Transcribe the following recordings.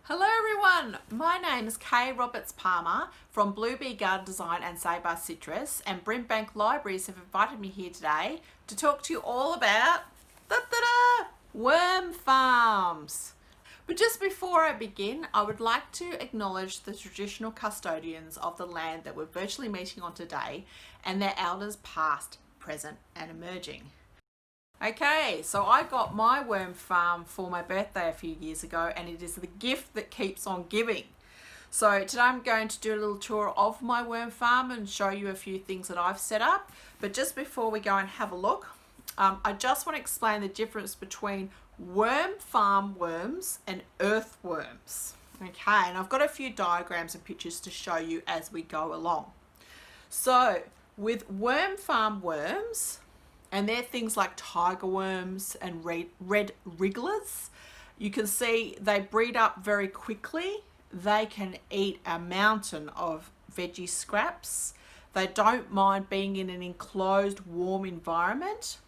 Hello everyone, my name is Kay Roberts Palmer from Bluebee Garden Design and Sabar Citrus, and Brimbank Libraries have invited me here today to talk to you all about worm farms. But just before I begin, I would like to acknowledge the traditional custodians of the land that we're virtually meeting on today and their elders past, present and emerging. Okay, so I got my worm farm for my birthday a few years ago, and it is the gift that keeps on giving. So today I'm going to do a little tour of my worm farm and show you a few things that I've set up. But just before we go and have a look, I just want to explain the difference between worm farm worms and earthworms. Okay, and I've got a few diagrams and pictures to show you as we go along. So with worm farm worms, and they're things like tiger worms and red wrigglers, you can see they breed up very quickly. They can eat a mountain of veggie scraps. They don't mind being in an enclosed warm environment.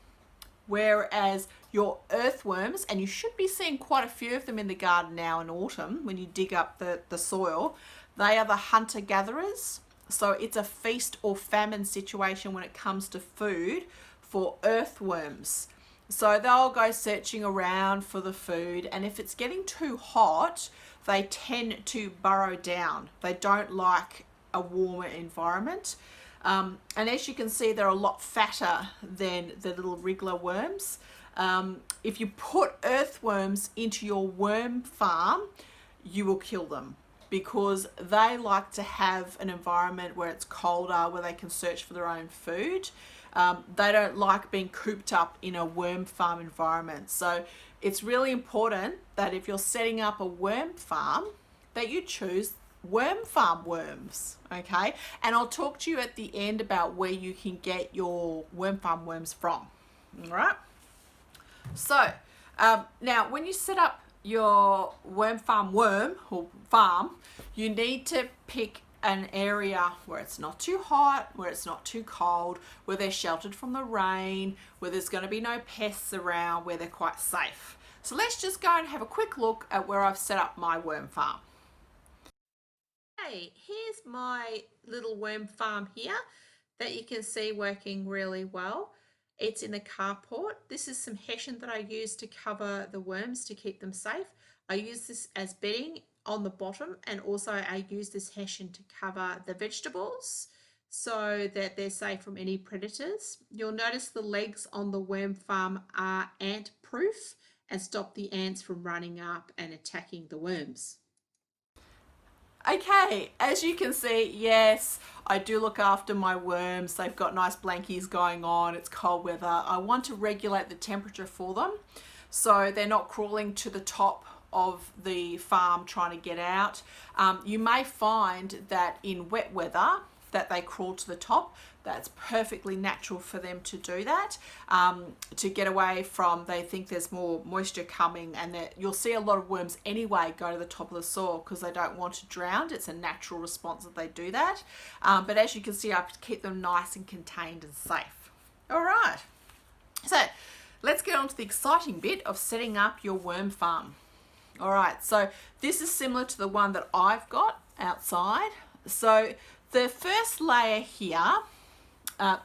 Whereas your earthworms, and you should be seeing quite a few of them in the garden now in autumn when you dig up the soil, they are the hunter-gatherers. So it's a feast or famine situation when it comes to food for earthworms. So they'll go searching around for the food, and if it's getting too hot, they tend to burrow down. They don't like a warmer environment. And as you can see, they're a lot fatter than the little wriggler worms. If you put earthworms into your worm farm, you will kill them, because they like to have an environment where it's colder, where they can search for their own food. They don't like being cooped up in a worm farm environment. So it's really important that if you're setting up a worm farm, that you choose worm farm worms, okay? And I'll talk to you at the end about where you can get your worm farm worms from, all right? So now when you set up your worm farm you need to pick an area where it's not too hot, where it's not too cold, where they're sheltered from the rain, where there's going to be no pests around, where they're quite safe. So let's just go and have a quick look at where I've set up my worm farm. Hey, here's my little worm farm here that you can see working really well. It's in a carport. This is some hessian that I use to cover the worms to keep them safe. I use this as bedding on the bottom, and also I use this hessian to cover the vegetables so that they're safe from any predators. You'll notice the legs on the worm farm are ant proof and stop the ants from running up and attacking the worms. Okay, as you can see, yes, I do look after my worms. They've got nice blankies going on. It's cold weather. I want to regulate the temperature for them so they're not crawling to the top of the farm trying to get out. You may find that in wet weather that they crawl to the top. That's perfectly natural for them to do that, to get away from, they think there's more moisture coming, and that you'll see a lot of worms anyway go to the top of the soil because they don't want to drown. It's a natural response that they do that. But as you can see, I keep them nice and contained and safe. All right, so let's get on to the exciting bit of setting up your worm farm. All right, so this is similar to the one that I've got outside. So the first layer here,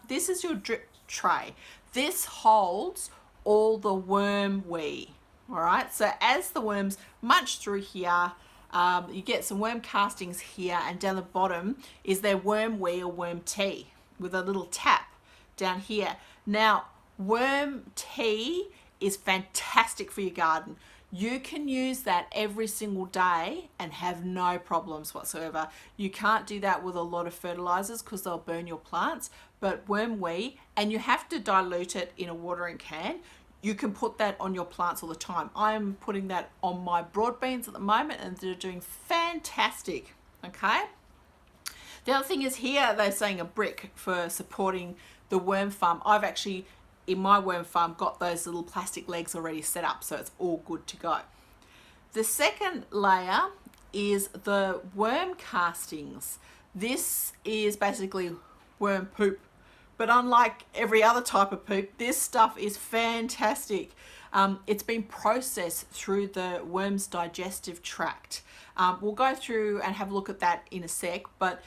this is your drip tray. This holds all the worm wee. All right, so as the worms munch through here, you get some worm castings here, and down the bottom is their worm wee or worm tea with a little tap down here. Now, worm tea is fantastic for your garden. You can use that every single day and have no problems whatsoever. You can't do that with a lot of fertilizers because they'll burn your plants, but worm wee, and you have to dilute it in a watering can. You can put that on your plants all the time. I'm putting that on my broad beans at the moment, and they're doing fantastic, okay? The other thing is here, they're saying a brick for supporting the worm farm. I've actually, in my worm farm, got those little plastic legs already set up, so it's all good to go. The second layer is the worm castings. This is basically worm poop, but unlike every other type of poop, this stuff is fantastic. it's been processed through the worm's digestive tract. We'll go through and have a look at that in a sec, but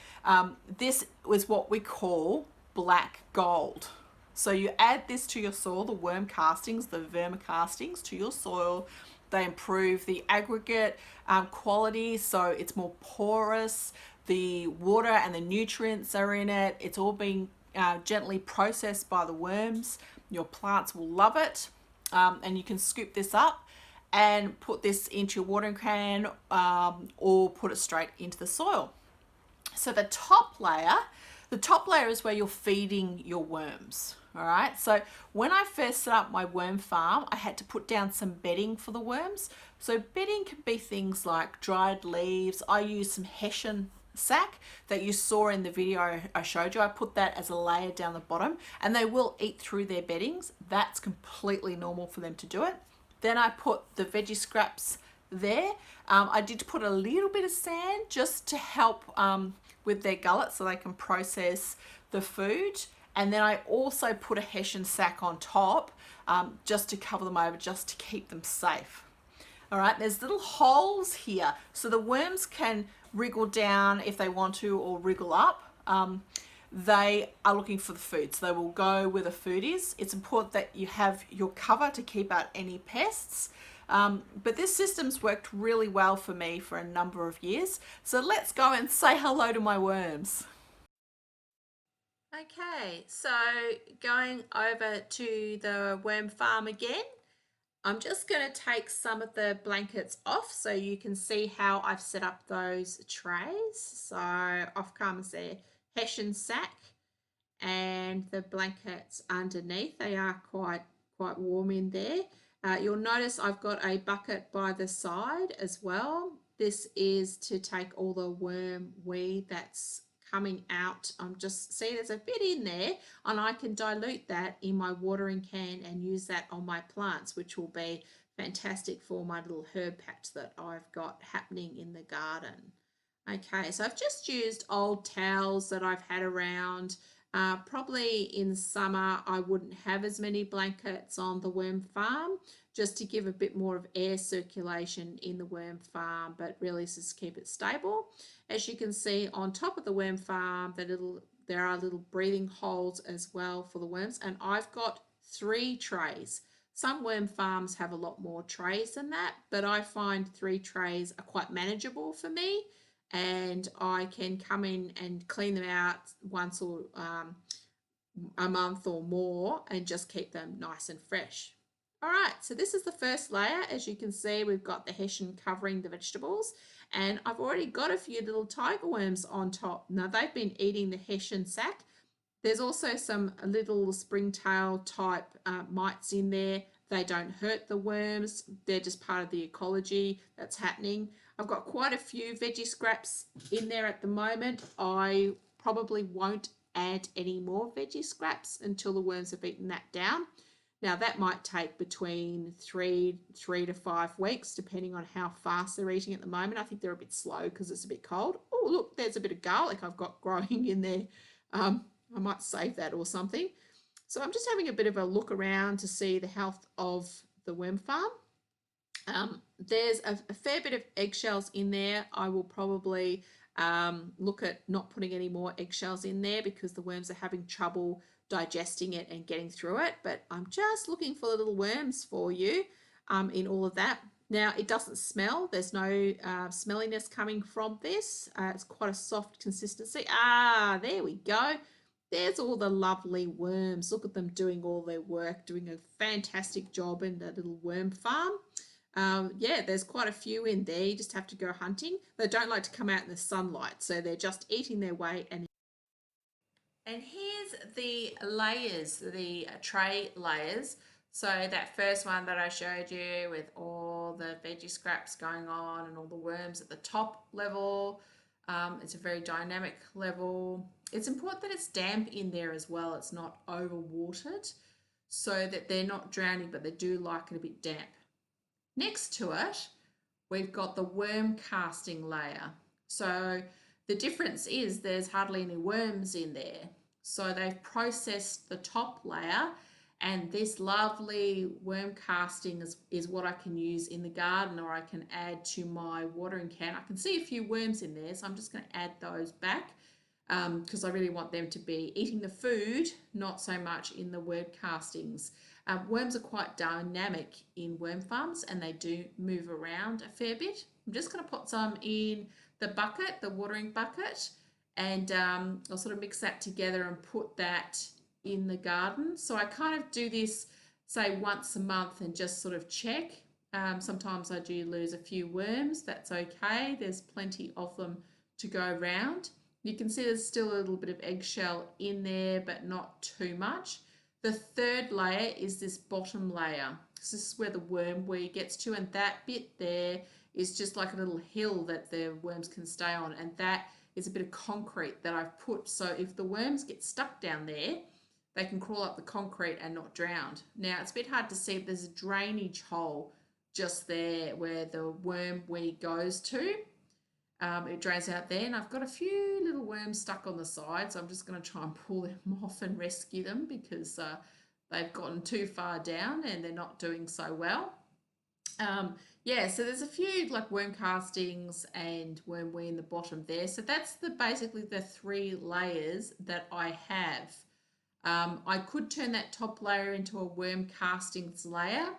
this is what we call black gold. So you add this to your soil, the worm castings, the vermicastings to your soil. They improve the aggregate quality, so it's more porous. The water and the nutrients are in it. It's all being gently processed by the worms. Your plants will love it. And you can scoop this up and put this into your watering can or put it straight into the soil. So the top layer is where you're feeding your worms. All right. So when I first set up my worm farm, I had to put down some bedding for the worms. So bedding can be things like dried leaves. I use some hessian sack that you saw in the video I showed you. I put that as a layer down the bottom, and they will eat through their beddings. That's completely normal for them to do it. Then I put the veggie scraps there. I did put a little bit of sand just to help with their gullet so they can process the food. And then I also put a hessian sack on top just to cover them over, just to keep them safe. All right, there's little holes here so the worms can wriggle down if they want to, or wriggle up. They are looking for the food, so they will go where the food is. It's important that you have your cover to keep out any pests. But this system's worked really well for me for a number of years. So let's go and say hello to my worms. Okay, so going over to the worm farm again. I'm just going to take some of the blankets off so you can see how I've set up those trays. So off comes their hessian sack and the blankets underneath. They are quite warm in there. You'll notice I've got a bucket by the side as well. This is to take all the worm wee that's coming out. See there's a bit in there, and I can dilute that in my watering can and use that on my plants, which will be fantastic for my little herb patch that I've got happening in the garden. Okay, so I've just used old towels that I've had around. Probably in summer I wouldn't have as many blankets on the worm farm, just to give a bit more of air circulation in the worm farm, but really just keep it stable. As you can see on top of the worm farm, there are little breathing holes as well for the worms, and I've got 3 trays. Some worm farms have a lot more trays than that, but I find 3 trays are quite manageable for me, and I can come in and clean them out once or a month or more and just keep them nice and fresh. All right, so this is the first layer. As you can see, we've got the hessian covering the vegetables, and I've already got a few little tiger worms on top. Now they've been eating the hessian sack. There's also some little springtail type mites in there. They don't hurt the worms. They're just part of the ecology that's happening. I've got quite a few veggie scraps in there at the moment. I probably won't add any more veggie scraps until the worms have eaten that down. Now that might take between three to 5 weeks, depending on how fast they're eating at the moment. I think they're a bit slow because it's a bit cold. Oh, look, there's a bit of garlic I've got growing in there. I might save that or something. So I'm just having a bit of a look around to see the health of the worm farm. There's a fair bit of eggshells in there. I will probably look at not putting any more eggshells in there because the worms are having trouble digesting it and getting through it. But I'm just looking for the little worms for you in all of that. Now, it doesn't smell. There's no smelliness coming from this. It's quite a soft consistency. Ah, there we go. There's all the lovely worms. Look at them doing all their work, doing a fantastic job in the little worm farm. Yeah, there's quite a few in there. You just have to go hunting. They don't like to come out in the sunlight, so they're just eating their way. And here's the layers, the tray layers. So that first one that I showed you with all the veggie scraps going on and all the worms at the top level. It's a very dynamic level. It's important that it's damp in there as well. It's not overwatered so that they're not drowning, but they do like it a bit damp. Next to it, we've got the worm casting layer. So the difference is there's hardly any worms in there. So they've processed the top layer And this lovely worm casting is what I can use in the garden, or I can add to my watering can. I can see a few worms in there, so I'm just going to add those back because I really want them to be eating the food, not so much in the worm castings. Worms are quite dynamic in worm farms and they do move around a fair bit. I'm just going to put some in the bucket, the watering bucket, and I'll sort of mix that together and put that in the garden. So I kind of do this, say, once a month and just sort of check. Sometimes I do lose a few worms. That's okay. There's plenty of them to go around. You can see there's still a little bit of eggshell in there, but not too much. The third layer is this bottom layer. This is where the worm weed gets to, and that bit there is just like a little hill that the worms can stay on, and that is a bit of concrete that I've put, so if the worms get stuck down there, they can crawl up the concrete and not drown. Now, it's a bit hard to see, but there's a drainage hole just there where the worm weed goes to. It drains out there, and I've got a few little worms stuck on the side, so I'm just going to try and pull them off and rescue them because they've gotten too far down and they're not doing so well. Yeah, so there's a few like worm castings and worm weed in the bottom there. So that's basically the 3 layers that I have. I could turn that top layer into a worm castings layer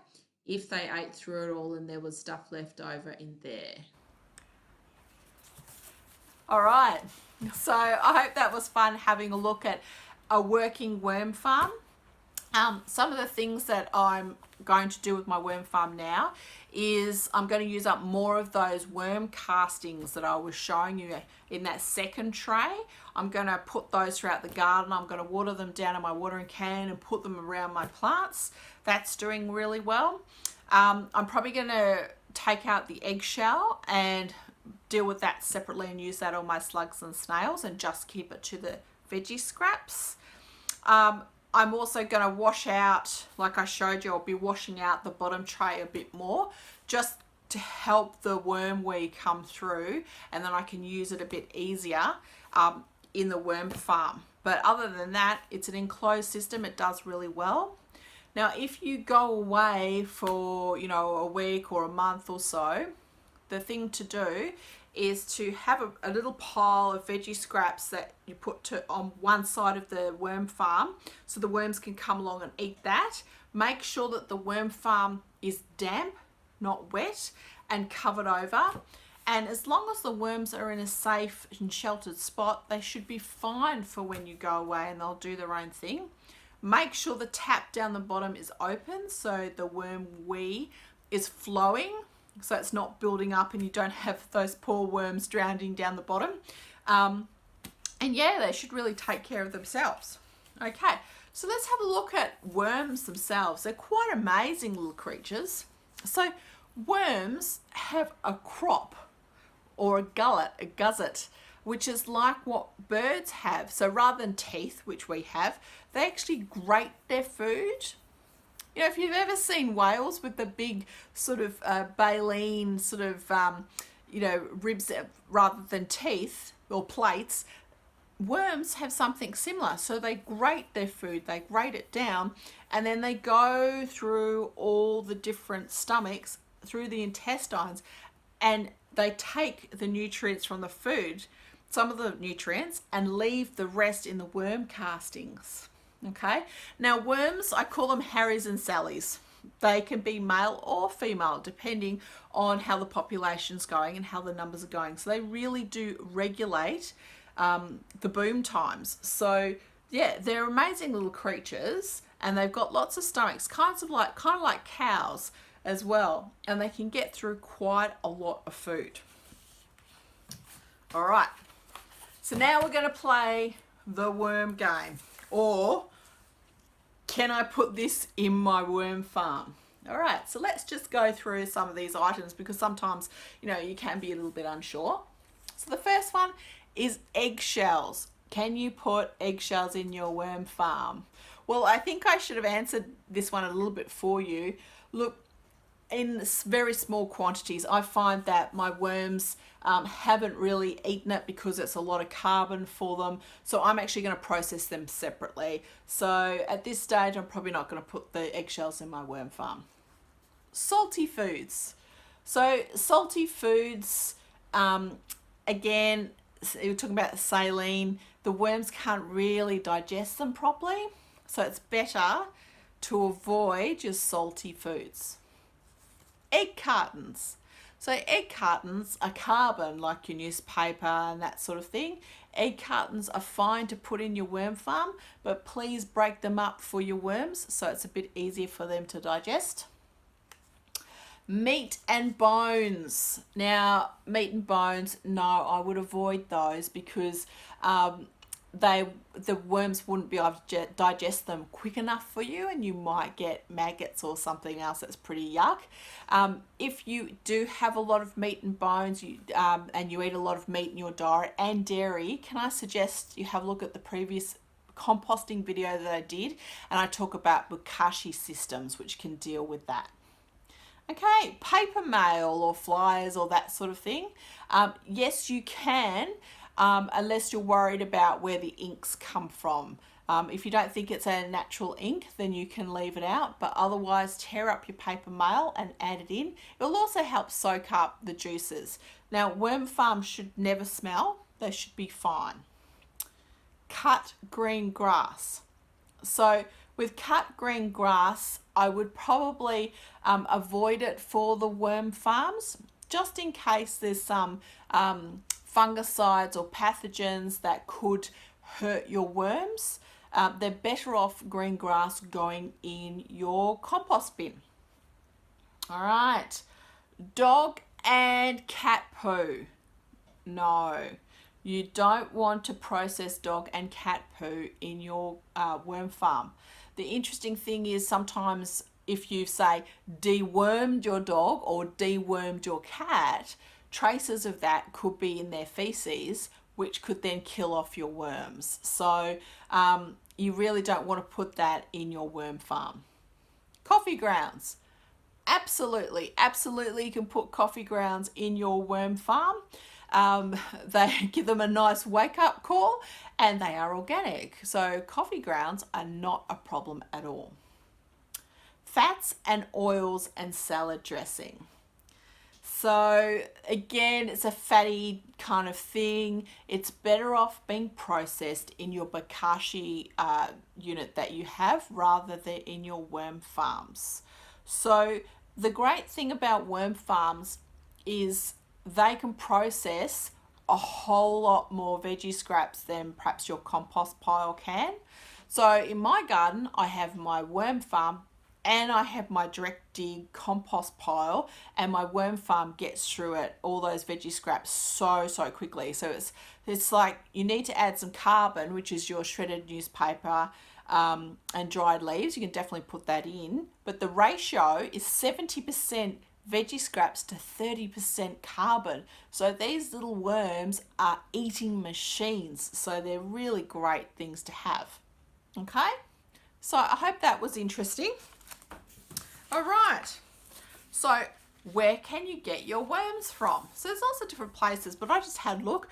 if they ate through it all and there was stuff left over in there. All right, so I hope that was fun having a look at a working worm farm. Some of the things that I'm going to do with my worm farm now is I'm going to use up more of those worm castings that I was showing you in that second tray. I'm going to put those throughout the garden. I'm going to water them down in my watering can and put them around my plants. That's doing really well. I'm probably going to take out the eggshell and deal with that separately and use that on my slugs and snails and just keep it to the veggie scraps. I'm also going to wash out, like I showed you, I'll be washing out the bottom tray a bit more just to help the worm weed come through, and then I can use it a bit easier in the worm farm. But other than that, it's an enclosed system. It does really well. Now, if you go away for, a week or a month or so, the thing to do is to have a little pile of veggie scraps that you put on one side of the worm farm so the worms can come along and eat that. Make sure that the worm farm is damp, not wet, and covered over. And as long as the worms are in a safe and sheltered spot, they should be fine for when you go away and they'll do their own thing. Make sure the tap down the bottom is open so the worm wee is flowing, so it's not building up and you don't have those poor worms drowning down the bottom. And yeah, they should really take care of themselves. Okay, so let's have a look at worms themselves. They're quite amazing little creatures. So worms have a crop or a gullet, which is like what birds have. So rather than teeth, which we have, they actually grate their food. If you've ever seen whales with the big sort of baleen sort of, ribs rather than teeth or plates, worms have something similar. So they grate their food, they grate it down, and then they go through all the different stomachs, through the intestines, and they take the nutrients from the food, some of the nutrients, and leave the rest in the worm castings. Okay, now worms, I call them Harrys and Sallys. They can be male or female depending on how the population's going and how the numbers are going. So they really do regulate the boom times. So yeah, they're amazing little creatures, and they've got lots of stomachs, kind of like cows as well, and they can get through quite a lot of food. All right, so now we're going to play the worm game. Or can I put this in my worm farm? All right, so let's just go through some of these items because sometimes, you can be a little bit unsure. So the first one is eggshells. Can you put eggshells in your worm farm? Well, I think I should have answered this one a little bit for you. Look, in very small quantities. I find that my worms haven't really eaten it because it's a lot of carbon for them. So I'm actually going to process them separately. So at this stage, I'm probably not going to put the eggshells in my worm farm. Salty foods. So salty foods, again, you're talking about saline. The worms can't really digest them properly. So it's better to avoid your salty foods. Egg cartons. So egg cartons are carbon, like your newspaper and that sort of thing. Egg cartons are fine to put in your worm farm, but please break them up for your worms so it's a bit easier for them to digest. Meat and bones. Now, meat and bones, no, I would avoid those because the worms wouldn't be able to digest them quick enough for you, and you might get maggots or something else that's pretty yuck. If you do have a lot of meat and bones, and you eat a lot of meat in your diet and dairy, can I suggest you have a look at the previous composting video that I did, and I talk about bokashi systems which can deal with that. Okay, paper mail or flyers or that sort of thing. Yes, you can, unless you're worried about where the inks come from. If you don't think it's a natural ink, then you can leave it out, but otherwise tear up your paper mail and add it in. It'll also help soak up the juices. Now, worm farms should never smell. They should be fine. Cut green grass. So with cut green grass, I would probably avoid it for the worm farms, just in case there's some fungicides or pathogens that could hurt your worms. They're better off green grass going in your compost bin. All right, dog and cat poo. No, you don't want to process dog and cat poo in your worm farm. The interesting thing is sometimes if you say dewormed your dog or dewormed your cat, traces of that could be in their feces, which could then kill off your worms. So you really don't want to put that in your worm farm. Coffee grounds. Absolutely, absolutely you can put coffee grounds in your worm farm. They give them a nice wake-up call and they are organic. So coffee grounds are not a problem at all. Fats and oils and salad dressing. So again, it's a fatty kind of thing. It's better off being processed in your bokashi unit that you have rather than in your worm farms. So the great thing about worm farms is they can process a whole lot more veggie scraps than perhaps your compost pile can. So in my garden, I have my worm farm and I have my direct dig compost pile, and my worm farm gets through it, all those veggie scraps so quickly. So it's like you need to add some carbon, which is your shredded newspaper and dried leaves. You can definitely put that in, but the ratio is 70% veggie scraps to 30% carbon. So these little worms are eating machines. So they're really great things to have. Okay, so I hope that was interesting. All right, so where can you get your worms from? So there's lots of different places, but I just had a look.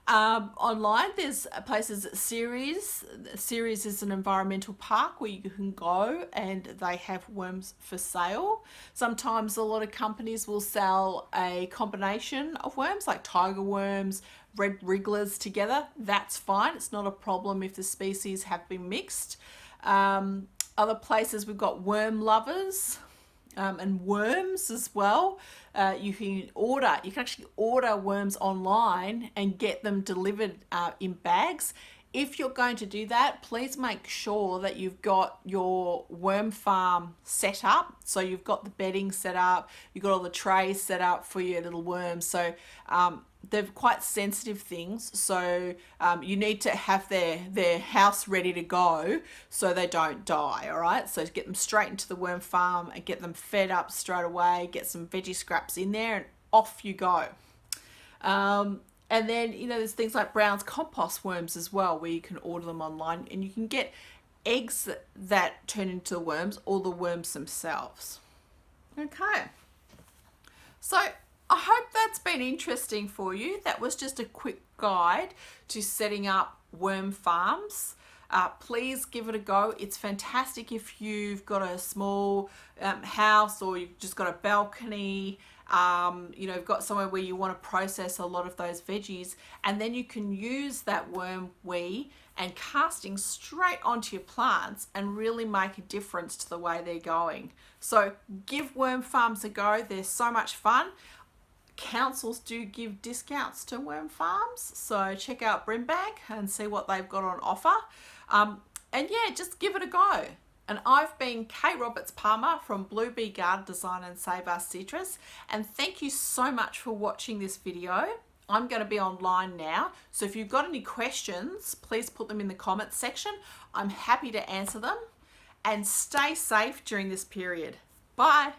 Online, there's places at Ceres. Ceres is an environmental park where you can go and they have worms for sale. Sometimes a lot of companies will sell a combination of worms like tiger worms, red wrigglers together. That's fine. It's not a problem if the species have been mixed. Other places we've got worm lovers. And worms as well. You can actually order worms online and get them delivered in bags. If you're going to do that, please make sure that you've got your worm farm set up. So you've got the bedding set up, you've got all the trays set up for your little worms. So they're quite sensitive things, so you need to have their house ready to go so they don't die. All right, so get them straight into the worm farm and get them fed up straight away, get some veggie scraps in there and off you go. And then, there's things like Brown's compost worms as well, where you can order them online and you can get eggs that turn into the worms or the worms themselves. Okay. So I hope that's been interesting for you. That was just a quick guide to setting up worm farms. Please give it a go. It's fantastic if you've got a small house, or you've just got a balcony, you've got somewhere where you want to process a lot of those veggies, and then you can use that worm wee and casting straight onto your plants and really make a difference to the way they're going. So give worm farms a go. They're so much fun. Councils do give discounts to worm farms, so check out Brimbag and see what they've got on offer. And yeah, just give it a go. And I've been Kay Roberts Palmer from Blue Bee Garden Design and Save Us Citrus, and thank you so much for watching this video. I'm going to be online now, so if you've got any questions, please put them in the comments section. I'm happy to answer them, and stay safe during this period. Bye.